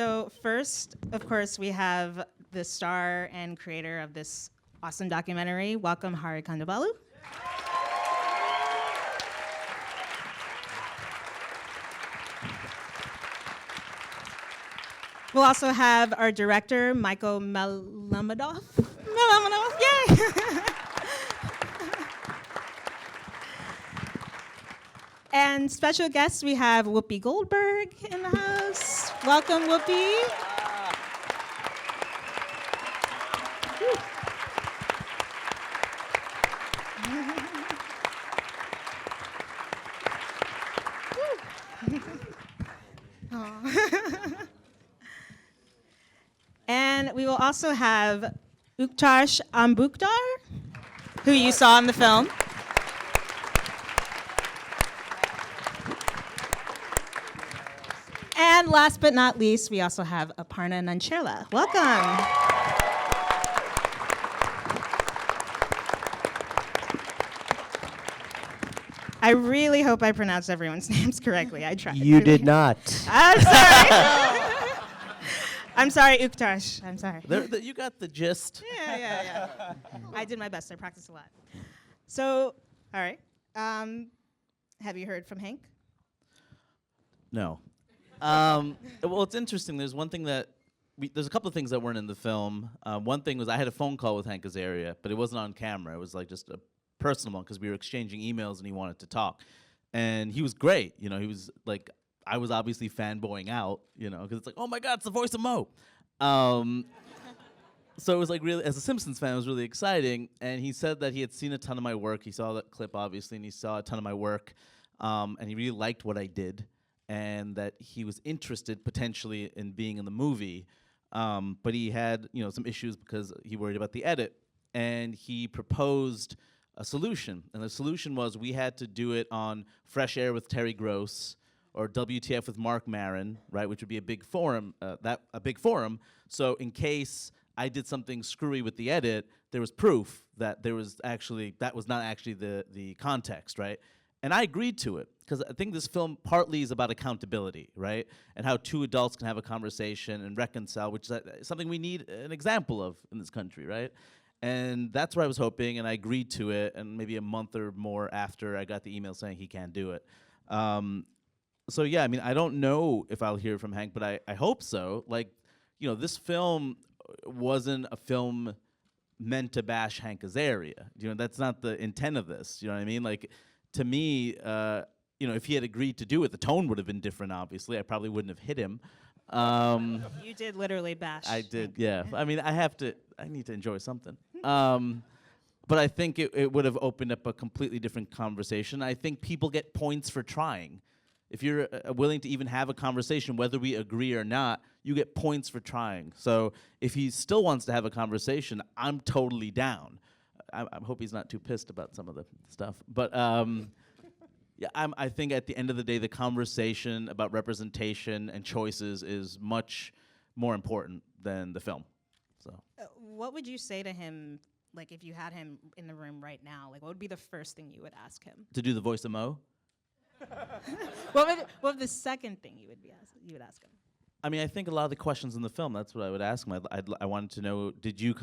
So first, of course, we have the star and creator of this awesome documentary. Welcome, Hari Kondabolu. We'll also have our director, Michael Melamedoff. Yay! And special guests, we have Whoopi Goldberg in the house. Welcome, Whoopi. And we will also have Utkarsh Ambudkar, who you saw in the film. And last but not least, we also have Aparna and Nancherla. Welcome. I really hope I pronounced everyone's names correctly. I tried. You did not. I'm sorry. I'm sorry, Utkarsh. I'm sorry. You got the gist. Yeah. I did my best. I practiced a lot. So, all right. Have you heard from Hank? No. Well, it's interesting. There's one thing that there's a couple of things that weren't in the film. One thing was I had a phone call with Hank Azaria, but it wasn't on camera. It was like just a personal one because we were exchanging emails and he wanted to talk. And he was great. You know, he was like, I was obviously fanboying out, you know, because it's like, oh my God, it's the voice of Mo. So it was like really, as a Simpsons fan, it was really exciting. And he said that he had seen a ton of my work. He saw that clip, obviously, and he saw a ton of my work. And he really liked what I did. And that he was interested potentially in being in the movie, but he had some issues because he worried about the edit, and he proposed a solution. And the solution was we had to do it on Fresh Air with Terry Gross or WTF with Mark Maron, right, which would be a big forum. So in case I did something screwy with the edit, there was proof that that was not actually the context, right? And I agreed to it because I think this film partly is about accountability, right? And how two adults can have a conversation and reconcile, which is something we need an example of in this country, right? And that's where I was hoping, and I agreed to it. And maybe a month or more after, I got the email saying he can't do it. So yeah, I mean, I don't know if I'll hear from Hank, but I hope so. Like, this film wasn't a film meant to bash Hank Azaria. That's not the intent of this. You know what I mean? Like, to me, if he had agreed to do it, the tone would have been different, obviously. I probably wouldn't have hit him. You did literally bash. I did, yeah. I mean, I need to enjoy something. But I think it would have opened up a completely different conversation. I think people get points for trying. If you're willing to even have a conversation, whether we agree or not, you get points for trying. So if he still wants to have a conversation, I'm totally down. I hope he's not too pissed about some of the stuff. But yeah, I think at the end of the day, the conversation about representation and choices is much more important than the film. So, what would you say to him, like if you had him in the room right now? Like, what would be the first thing you would ask him? To do the voice of Mo? What would the second thing you would ask him? I mean, I think a lot of the questions in the film, that's what I would ask him. I wanted to know, did you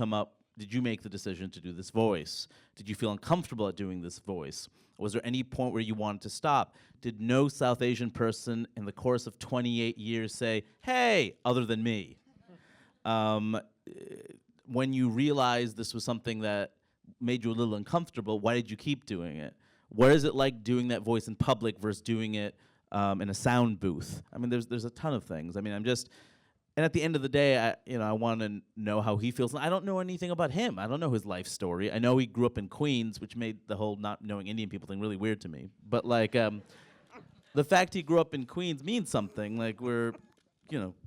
make the decision to do this voice? Did you feel uncomfortable at doing this voice? Was there any point where you wanted to stop? Did no South Asian person in the course of 28 years say, hey, other than me? When you realized this was something that made you a little uncomfortable, why did you keep doing it? What is it like doing that voice in public versus doing it in a sound booth? I mean, there's a ton of things. I mean, and at the end of the day, I want to know how he feels. I don't know anything about him. I don't know his life story. I know he grew up in Queens, which made the whole not knowing Indian people thing really weird to me. But like, the fact he grew up in Queens means something. Like we're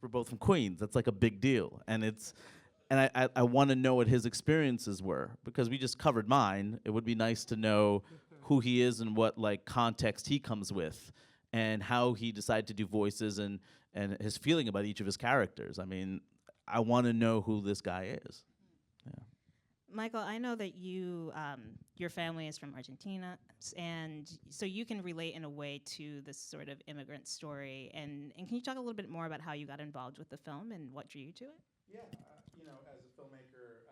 both from Queens. That's like a big deal. And I want to know what his experiences were because we just covered mine. It would be nice to know who he is and what like context he comes with, and how he decided to do voices and his feeling about each of his characters. I mean, I want to know who this guy is. Yeah. Michael, I know that your family is from Argentina, and so you can relate in a way to this sort of immigrant story. And can you talk a little bit more about how you got involved with the film and what drew you to it? Yeah, as a filmmaker,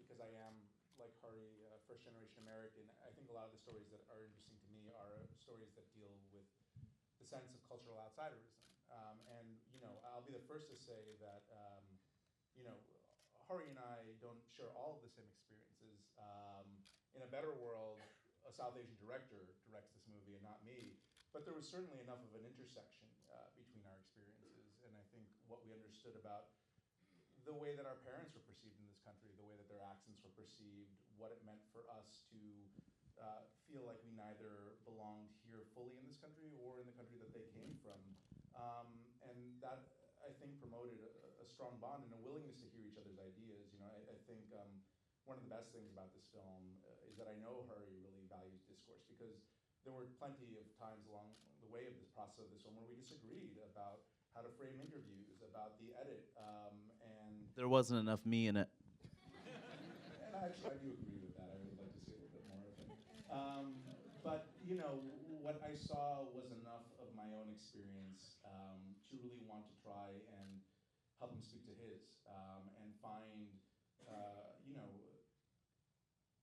because I am, like Hari, first generation American, I think a lot of the stories that are interesting to me are stories that deal with the sense of cultural outsiderism. I'll be the first to say that, you know, Hari and I don't share all of the same experiences. In a better world, a South Asian director directs this movie and not me. But there was certainly enough of an intersection between our experiences, and I think what we understood about the way that our parents were perceived in this country, the way that their accents were perceived, what it meant for us to feel like we neither belonged here fully in this country or in the country that they came from. And that, I think, promoted a strong bond and a willingness to hear each other's ideas. I think one of the best things about this film is that I know Hari really values discourse, because there were plenty of times along the way of this process of this film where we disagreed about how to frame interviews, about the edit, and There wasn't enough me in it. actually I do agree with that. I would like to see a little bit more of it. But what I saw was enough of my own experience to really want to try and help him speak to his, and find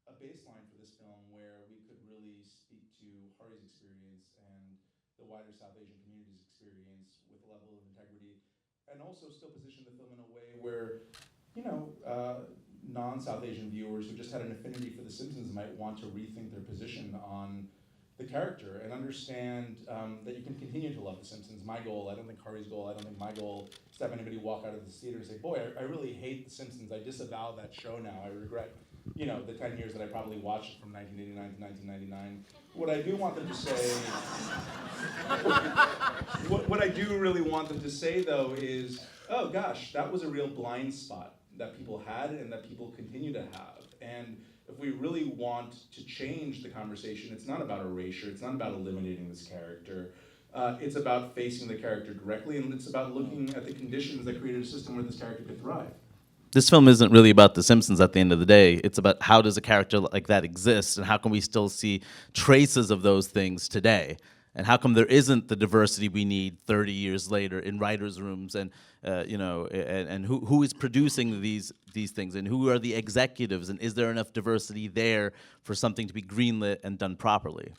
a baseline for this film where we could really speak to Hari's experience and the wider South Asian community's experience with a level of integrity, and also still position the film in a way where, non-South Asian viewers who just had an affinity for The Simpsons might want to rethink their position on the character and understand that you can continue to love The Simpsons. My goal, I don't think Hari's goal, I don't think my goal is to have anybody walk out of the theater and say, boy, I really hate The Simpsons. I disavow that show now. I regret the 10 years that I probably watched it from 1989 to 1999. What I do want them to say, what I do really want them to say, though, is, oh gosh, that was a real blind spot that people had and that people continue to have. And if we really want to change the conversation, it's not about erasure, it's not about eliminating this character. It's about facing the character directly, and it's about looking at the conditions that created a system where this character could thrive. This film isn't really about The Simpsons at the end of the day. It's about how does a character like that exist, and how can we still see traces of those things today? And how come there isn't the diversity we need 30 years later in writers' rooms, and who is producing these things, and who are the executives, and is there enough diversity there for something to be greenlit and done properly?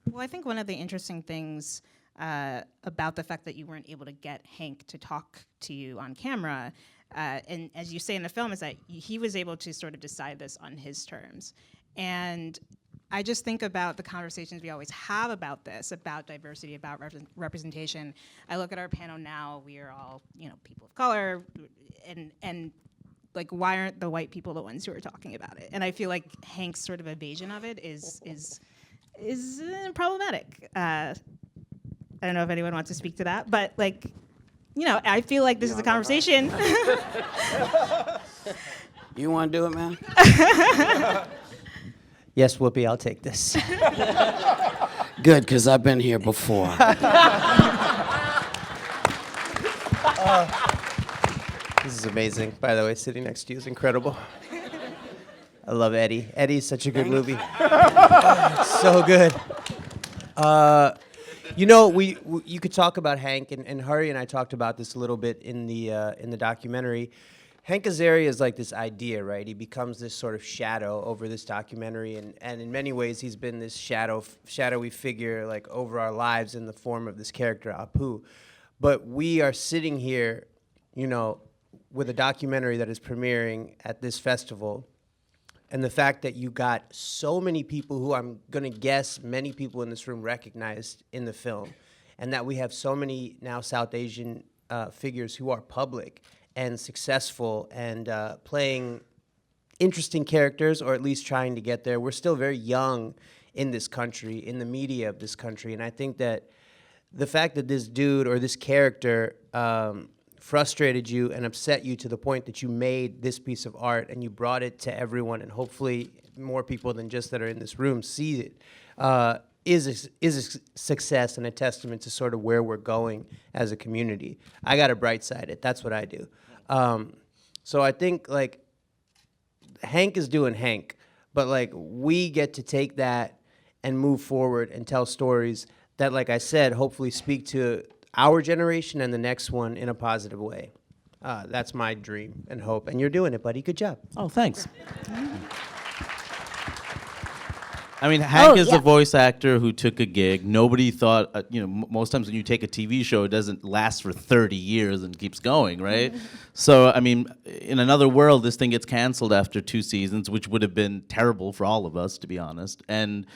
Well, I think one of the interesting things about the fact that you weren't able to get Hank to talk to you on camera, and as you say in the film, is that he was able to sort of decide this on his terms. And I just think about the conversations we always have about this, about diversity, about representation. I look at our panel now, we are all, people of color, and like, why aren't the white people the ones who are talking about it? And I feel like Hank's sort of evasion of it is problematic. I don't know if anyone wants to speak to that, but I feel like this is a conversation. You want to do it, man? Yes, Whoopi, I'll take this. Good, because I've been here before. This is amazing. By the way, sitting next to you is incredible. I love Eddie. Eddie's such a good movie. So good. You could talk about Hank, and Hari and I talked about this a little bit in the documentary. Hank Azaria is like this idea, right? He becomes this sort of shadow over this documentary, and in many ways he's been this shadowy figure like over our lives in the form of this character, APU. But we are sitting here, with a documentary that is premiering at this festival, and the fact that you got so many people who I'm gonna guess many people in this room recognized in the film, and that we have so many now South Asian figures who are public and successful and playing interesting characters, or at least trying to get there. We're still very young in this country, in the media of this country, and I think that the fact that this dude or this character frustrated you and upset you to the point that you made this piece of art and you brought it to everyone, and hopefully more people than just that are in this room see it, is a success and a testament to sort of where we're going as a community. I got to bright side it. That's what I do. So I think Hank is doing Hank, but like we get to take that and move forward and tell stories that, like I said, hopefully speak to our generation and the next one in a positive way. That's my dream and hope, and you're doing it, buddy. Good job. Oh, thanks. I mean, Hank is a voice actor who took a gig. Nobody thought, most times when you take a TV show, it doesn't last for 30 years and keeps going, right? So, I mean, in another world, this thing gets canceled after 2 seasons, which would have been terrible for all of us, to be honest. And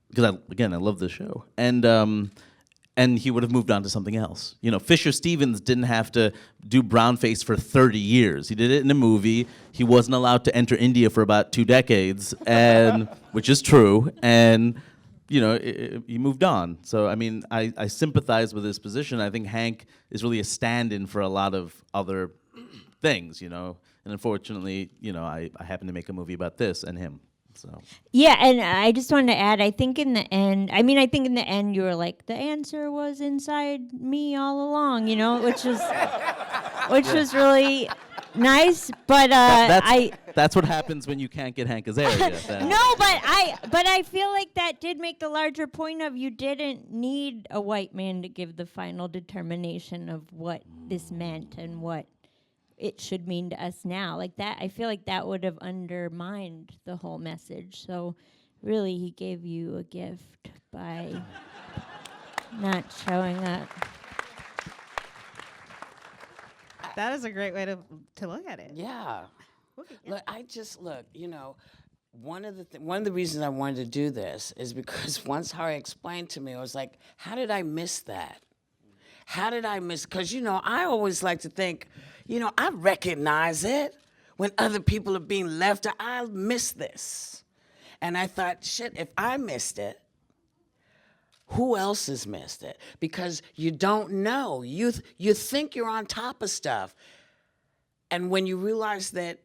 because, I love the show. And he would have moved on to something else. Fisher Stevens didn't have to do brownface for 30 years. He did it in a movie. He wasn't allowed to enter India for about 2 decades, and which is true. And he moved on. So I mean, I sympathize with his position. I think Hank is really a stand-in for a lot of other things. And unfortunately, I happen to make a movie about this and him. So. Yeah, and I just wanted to add, I think in the end you were like, the answer was inside me all along, which was really nice. But that's what happens when you can't get Hank Azaria. No, but I feel like that did make the larger point of you didn't need a white man to give the final determination of what this meant and what it should mean to us now. Like that, I feel like that would have undermined the whole message. So really, he gave you a gift by not showing up. That is a great way to look at it. Yeah. Look, one of the reasons I wanted to do this is because once Hari explained to me, I was like, how did I miss that? How did I miss? Because, I always like to think, I recognize it when other people are being left. I miss this. And I thought, shit, if I missed it, who else has missed it? Because you don't know. You think you're on top of stuff. And when you realize that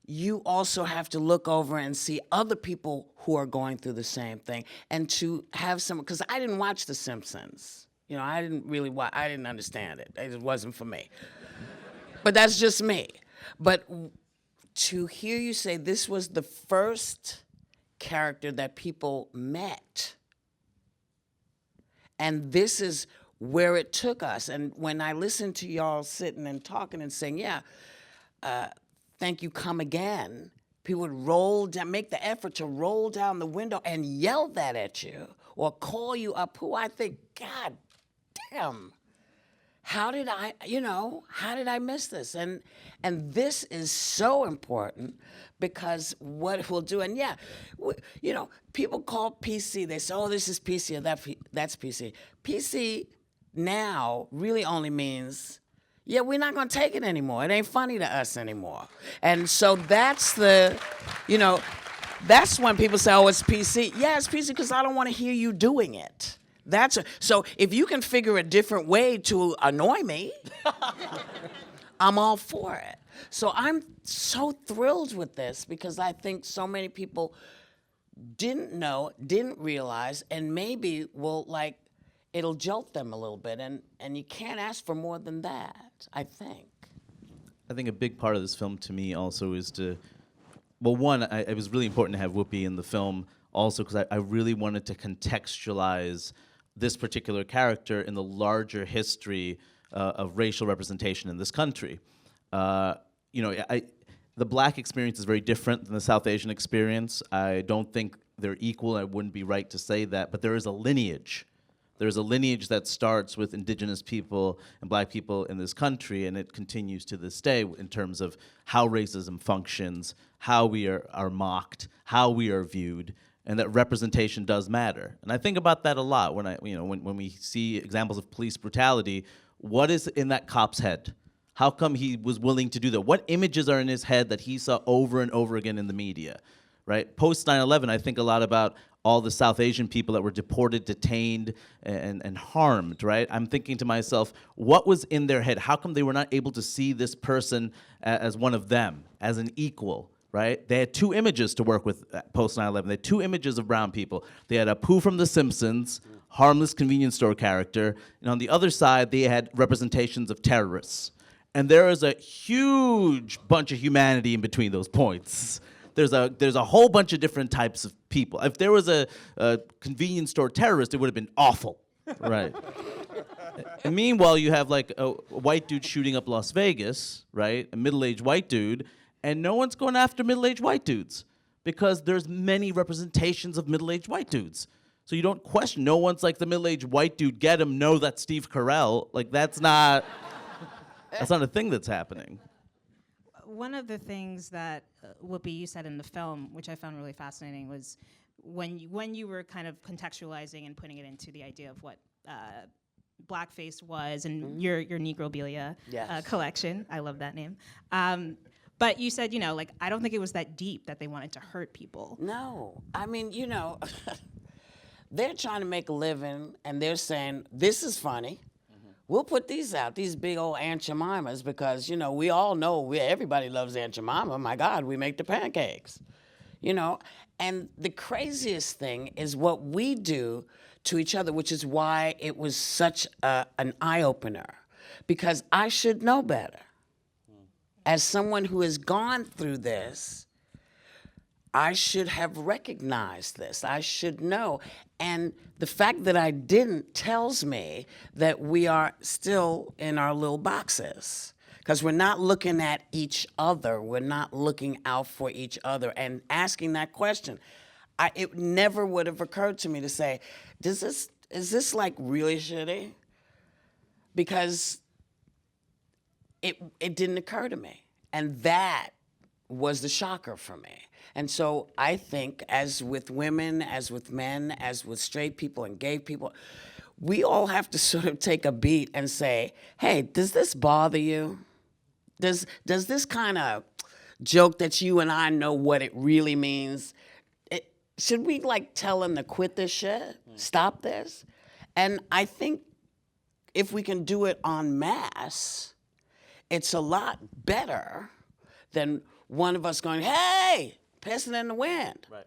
you also have to look over and see other people who are going through the same thing, and to have some, because I didn't watch The Simpsons. I didn't really watch, I didn't understand it. It wasn't for me. But that's just me. But to hear you say this was the first character that people met, and this is where it took us. And when I listened to y'all sitting and talking and saying, thank you, come again, people would make the effort to roll down the window and yell that at you or call you up, who I think, God damn, how did I miss this? And this is so important because what it will do, and people call PC, they say, oh, this is PC or that's PC. PC now really only means, we're not gonna take it anymore. It ain't funny to us anymore. And so that's that's when people say, oh, it's PC. Yeah, it's PC because I don't wanna hear you doing it. So if you can figure a different way to annoy me, I'm all for it. So I'm so thrilled with this because I think so many people didn't know, didn't realize, and maybe it'll jolt them a little bit. And you can't ask for more than that, I think. I think a big part of this film to me also is it was really important to have Whoopi in the film also because I really wanted to contextualize this particular character in the larger history of racial representation in this country. The black experience is very different than the South Asian experience. I don't think they're equal. I wouldn't be right to say that, but there is a lineage. There's a lineage that starts with indigenous people and black people in this country, and it continues to this day in terms of how racism functions, how we are mocked, how we are viewed, and that representation does matter. And I think about that a lot when we see examples of police brutality. What is in that cop's head? How come he was willing to do that? What images are in his head that he saw over and over again in the media, right? Post 9/11, I think a lot about all the South Asian people that were deported, detained, and harmed, right? I'm thinking to myself, what was in their head? How come they were not able to see this person as one of them, as an equal, right? They had 2 images to work with post 9/11. They had 2 images of brown people. They had Apu from The Simpsons, harmless convenience store character, and on the other side, they had representations of terrorists. And there is a huge bunch of humanity in between those points. There's a whole bunch of different types of people. If there was a convenience store terrorist, it would have been awful. Right. And meanwhile, you have like a white dude shooting up Las Vegas, right? A middle-aged white dude, and no one's going after middle-aged white dudes because there's many representations of middle-aged white dudes. So you don't question. No one's like the middle-aged white dude. Get him. No, that's Steve Carell. Like that's not a thing that's happening. One of the things that Whoopi, you said in the film, which I found really fascinating, was when you were kind of contextualizing and putting it into the idea of what blackface was and your Negrobilia collection. I love that name. But you said, like, I don't think it was that deep that they wanted to hurt people. No. I mean, they're trying to make a living, and they're saying, this is funny. We'll put these out, these big old Aunt Jemimas, because, we all know everybody loves Aunt Jemima. My God, we make the pancakes, And the craziest thing is what we do to each other, which is why it was such an eye-opener, because I should know better. As someone who has gone through this, I should have recognized this. I should know. And the fact that I didn't tells me that we are still in our little boxes, because we're not looking at each other. We're not looking out for each other and asking that question. It never would have occurred to me to say, is this like really shitty? Because it didn't occur to me. And that was the shocker for me. And so I think, as with women, as with men, as with straight people and gay people, we all have to sort of take a beat and say, hey, does this bother you? Does this kind of joke that you and I know what it really means, should we like tell them to quit this shit? Stop this? And I think if we can do it en masse, it's a lot better than one of us going, hey, pissing in the wind. Right.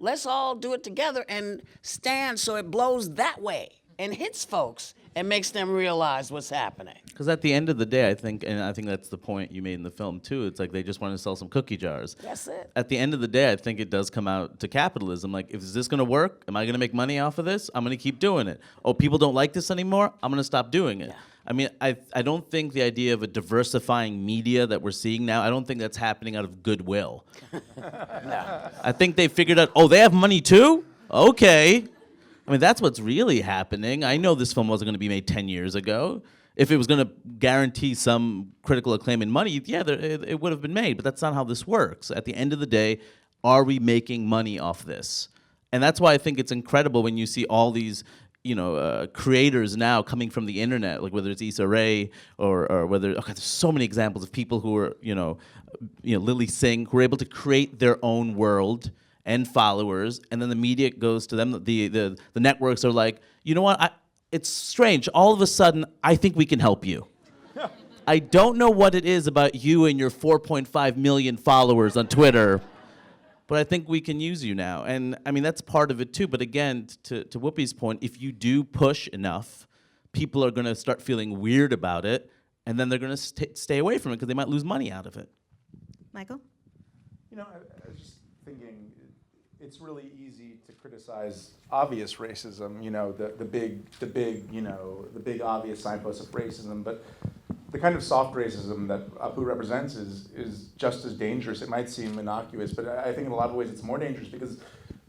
Let's all do it together and stand so it blows that way and hits folks and makes them realize what's happening. Because at the end of the day, I think that's the point you made in the film too. It's like they just want to sell some cookie jars. That's it. At the end of the day, I think it does come out to capitalism. Like, is this going to work? Am I going to make money off of this? I'm going to keep doing it. Oh, people don't like this anymore? I'm going to stop doing it. Yeah. I mean, I don't think the idea of a diversifying media that we're seeing now, I don't think that's happening out of goodwill. No. I think they figured out, oh, they have money too? Okay. I mean, that's what's really happening. I know this film wasn't going to be made 10 years ago. If it was going to guarantee some critical acclaim and money, it would have been made. But that's not how this works. At the end of the day, are we making money off this? And that's why I think it's incredible when you see all these creators now coming from the internet, like whether it's Issa Rae or whether, there's so many examples of people who are, Lily Singh, who are able to create their own world and followers, and then the media goes to them. The networks are like, you know what? It's strange. All of a sudden, I think we can help you. I don't know what it is about you and your 4.5 million followers on Twitter, but I think we can use you now. And I mean, that's part of it too. But again, to Whoopi's point, if you do push enough, people are going to start feeling weird about it, and then they're going to stay away from it because they might lose money out of it. Michael? I was just thinking, it's really easy to criticize obvious racism, the big obvious signposts of racism, but the kind of soft racism that APU represents is just as dangerous. It might seem innocuous, but I think in a lot of ways it's more dangerous because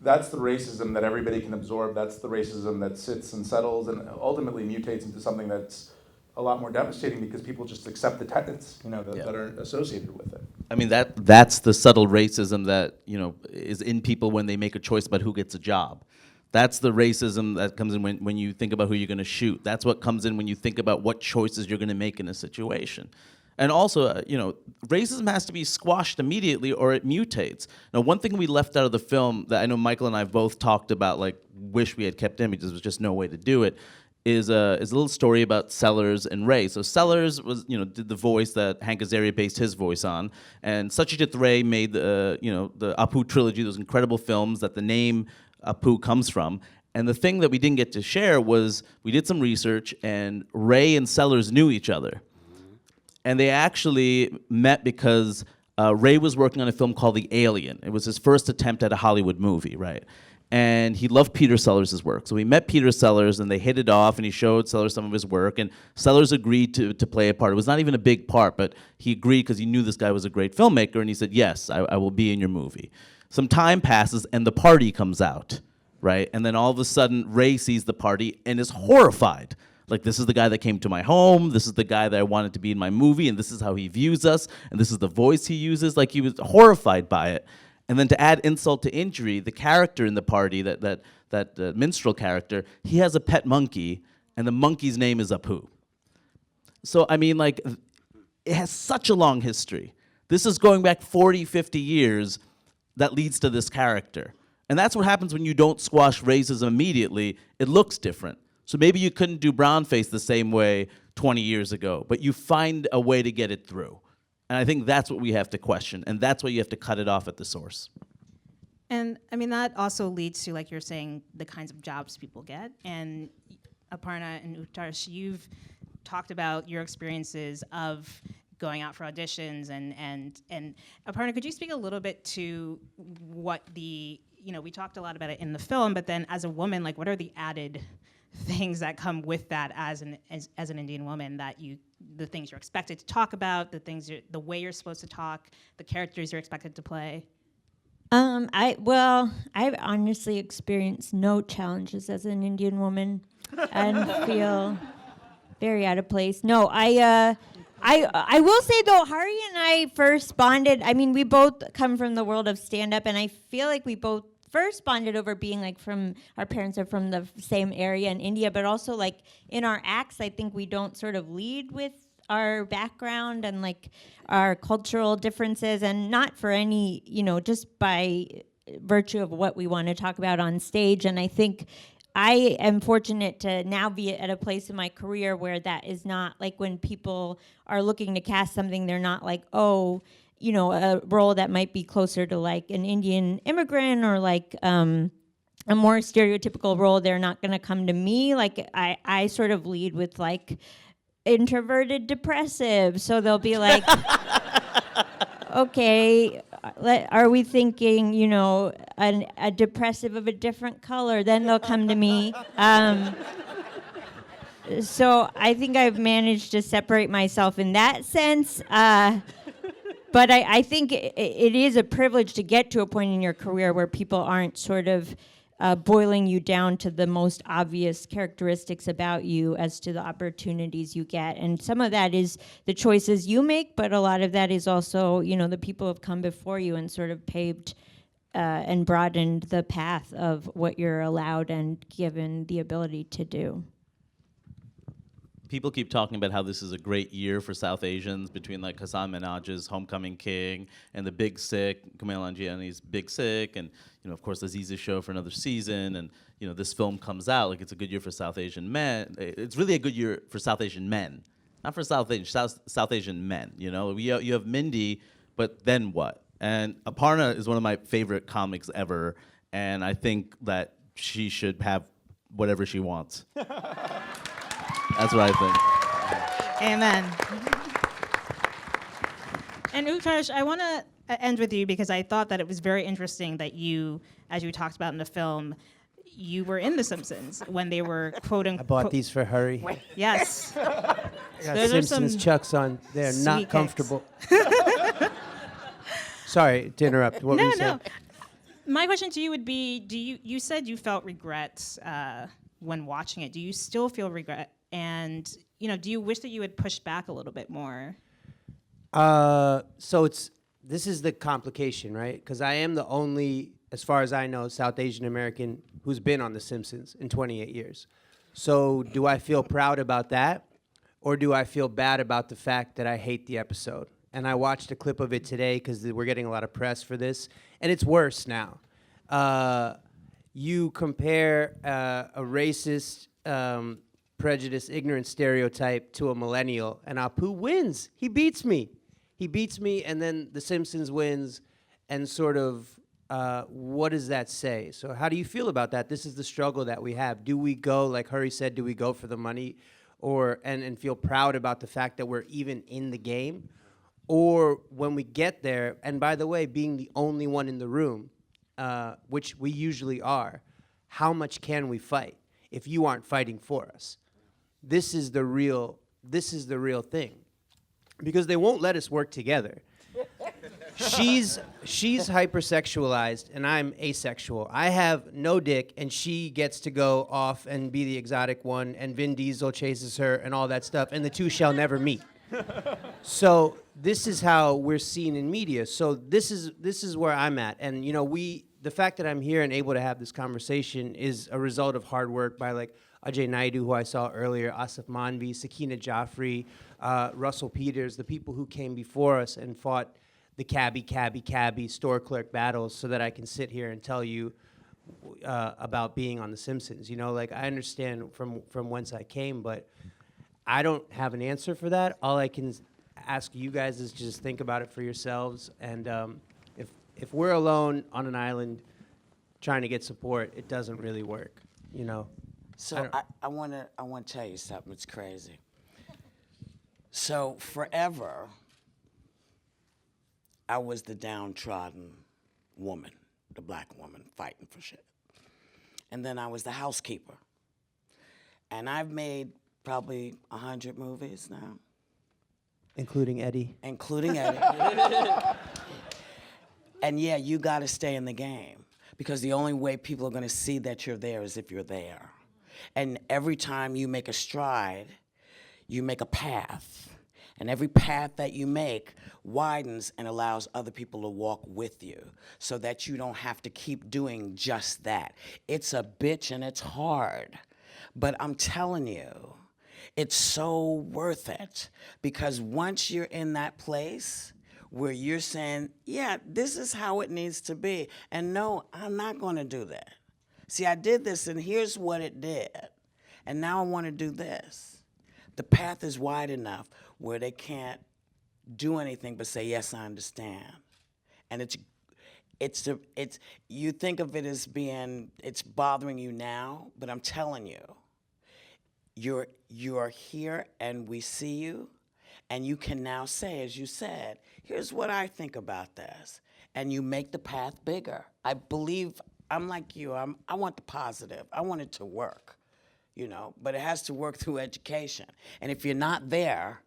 that's the racism that everybody can absorb. That's the racism that sits and settles and ultimately mutates into something that's a lot more devastating because people just accept the tenets, that are associated with it. I mean, that's the subtle racism that, is in people when they make a choice about who gets a job. That's the racism that comes in when you think about who you're going to shoot. That's what comes in when you think about what choices you're going to make in a situation. And also, racism has to be squashed immediately or it mutates. Now, one thing we left out of the film that I know Michael and I have both talked about, like, wish we had kept in because there was just no way to do it, is a little story about Sellers and Ray. So Sellers was, did the voice that Hank Azaria based his voice on, and Satyajit Ray made the Apu trilogy, those incredible films that the name Apu comes from. And the thing that we didn't get to share was we did some research, and Ray and Sellers knew each other. And they actually met because Ray was working on a film called The Alien. It was his first attempt at a Hollywood movie, right? And he loved Peter Sellers' work. So he met Peter Sellers, and they hit it off, and he showed Sellers some of his work, and Sellers agreed to play a part. It was not even a big part, but he agreed because he knew this guy was a great filmmaker, and he said, yes, I will be in your movie. Some time passes, and The Party comes out, right? And then all of a sudden, Ray sees The Party and is horrified. Like, this is the guy that came to my home, this is the guy that I wanted to be in my movie, and this is how he views us, and this is the voice he uses. Like, he was horrified by it. And then to add insult to injury, the character in The Party, that minstrel character, he has a pet monkey, and the monkey's name is Apu. So, I mean, like, it has such a long history. This is going back 40, 50 years that leads to this character. And that's what happens when you don't squash racism immediately. It looks different. So maybe you couldn't do brownface the same way 20 years ago, but you find a way to get it through. And I think that's what we have to question, and that's why you have to cut it off at the source. And I mean, that also leads to, like you're saying, the kinds of jobs people get. And Aparna and Utkarsh, you've talked about your experiences of going out for auditions, and Aparna, could you speak a little bit to what we talked a lot about it in the film, but then as a woman, like, what are the added things that come with that as an Indian woman, the things you're expected to talk about, the way you're supposed to talk, the characters you're expected to play? I've honestly experienced no challenges as an Indian woman and feel very out of place. No, I will say though, Hari and I first bonded. I mean, we both come from the world of stand-up, and I feel like we both first bonded over being like our parents are from the same area in India, but also like in our acts, I think we don't sort of lead with our background and like our cultural differences, and not for any, just by virtue of what we want to talk about on stage. And I think I am fortunate to now be at a place in my career where that is not like, when people are looking to cast something, they're not like, oh, a role that might be closer to like an Indian immigrant or like a more stereotypical role, they're not going to come to me. Like I sort of lead with like introverted depressive. So they'll be like, okay, are we thinking, a depressive of a different color? Then they'll come to me. So I think I've managed to separate myself in that sense. But I think it is a privilege to get to a point in your career where people aren't sort of boiling you down to the most obvious characteristics about you as to the opportunities you get. And some of that is the choices you make, but a lot of that is also, the people who have come before you and sort of paved and broadened the path of what you're allowed and given the ability to do. People keep talking about how this is a great year for South Asians, between like Hasan Minhaj's Homecoming King and The Big Sick, Kumail Nanjiani's Big Sick, and of course Aziz's show for another season, and this film comes out. Like, it's a good year for South Asian men. It's really a good year for South Asian men, not for South Asian men. You have Mindy, but then what? And Aparna is one of my favorite comics ever, and I think that she should have whatever she wants. That's what I think. Amen. And Utkarsh, I want to end with you because I thought that it was very interesting that you, as you talked about in the film, you were in The Simpsons when they were quoting. I bought these for Hari. Yes. I got Those are Simpsons some Chucks on. They're sweet not kicks. comfortable. Sorry to interrupt. What were you saying? My question to you would be, you said you felt regret when watching it. Do you still feel regret? And, do you wish that you had pushed back a little bit more? So this is the complication, right? Because I am the only, as far as I know, South Asian American who's been on The Simpsons in 28 years. So do I feel proud about that? Or do I feel bad about the fact that I hate the episode? And I watched a clip of it today because we're getting a lot of press for this. And it's worse now. You compare a racist, prejudiced, ignorant stereotype to a millennial, and Apu wins. He beats me. And then The Simpsons wins, and sort of, what does that say? So how do you feel about that? This is the struggle that we have. Do we go, like Hari said, do we go for the money, or and feel proud about the fact that we're even in the game, or when we get there, and by the way, being the only one in the room, which we usually are, how much can we fight if you aren't fighting for us? This is the real thing, because they won't let us work together. She's hypersexualized and I'm asexual. I have no dick and she gets to go off and be the exotic one, and Vin Diesel chases her and all that stuff, and the two shall never meet. So this is how we're seen in media. So this is where I'm at. And you know, the fact that I'm here and able to have this conversation is a result of hard work by like Ajay Naidu, who I saw earlier, Asif Manvi, Sakina Jaffrey, Russell Peters, the people who came before us and fought the cabbie, store clerk battles, so that I can sit here and tell you about being on The Simpsons. You know, like, I understand from whence I came, but I don't have an answer for that. All I can ask you guys is just think about it for yourselves. And if we're alone on an island trying to get support, it doesn't really work, you know? So I want to tell you something. It's crazy. So forever, I was the downtrodden woman, the black woman fighting for shit. And then I was the housekeeper. And I've made probably 100 movies now. Including Eddie. Including Eddie. And yeah, you got to stay in the game, because the only way people are going to see that you're there is if you're there. And every time you make a stride, you make a path. And every path that you make widens and allows other people to walk with you, so that you don't have to keep doing just that. It's a bitch and it's hard. But I'm telling you, it's so worth it, because once you're in that place where you're saying, yeah, this is how it needs to be, and no, I'm not going to do that. See, I did this, and here's what it did, and now I want to do this. The path is wide enough where they can't do anything but say, yes, I understand. And you think of it as being, it's bothering you now, but I'm telling you, you're here and we see you, and you can now say, as you said, here's what I think about this. And you make the path bigger. I believe, I'm like you, I want the positive. I want it to work, you know, but it has to work through education. And if you're not there,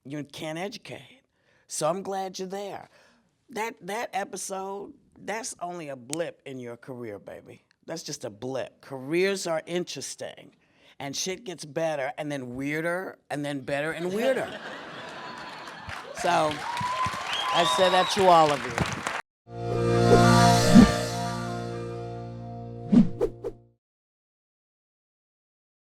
you can't educate. So I'm glad you're there. That episode, that's only a blip in your career, baby. That's just a blip. Careers are interesting, and shit gets better, and then weirder, and then better and weirder. So I say that to all of you.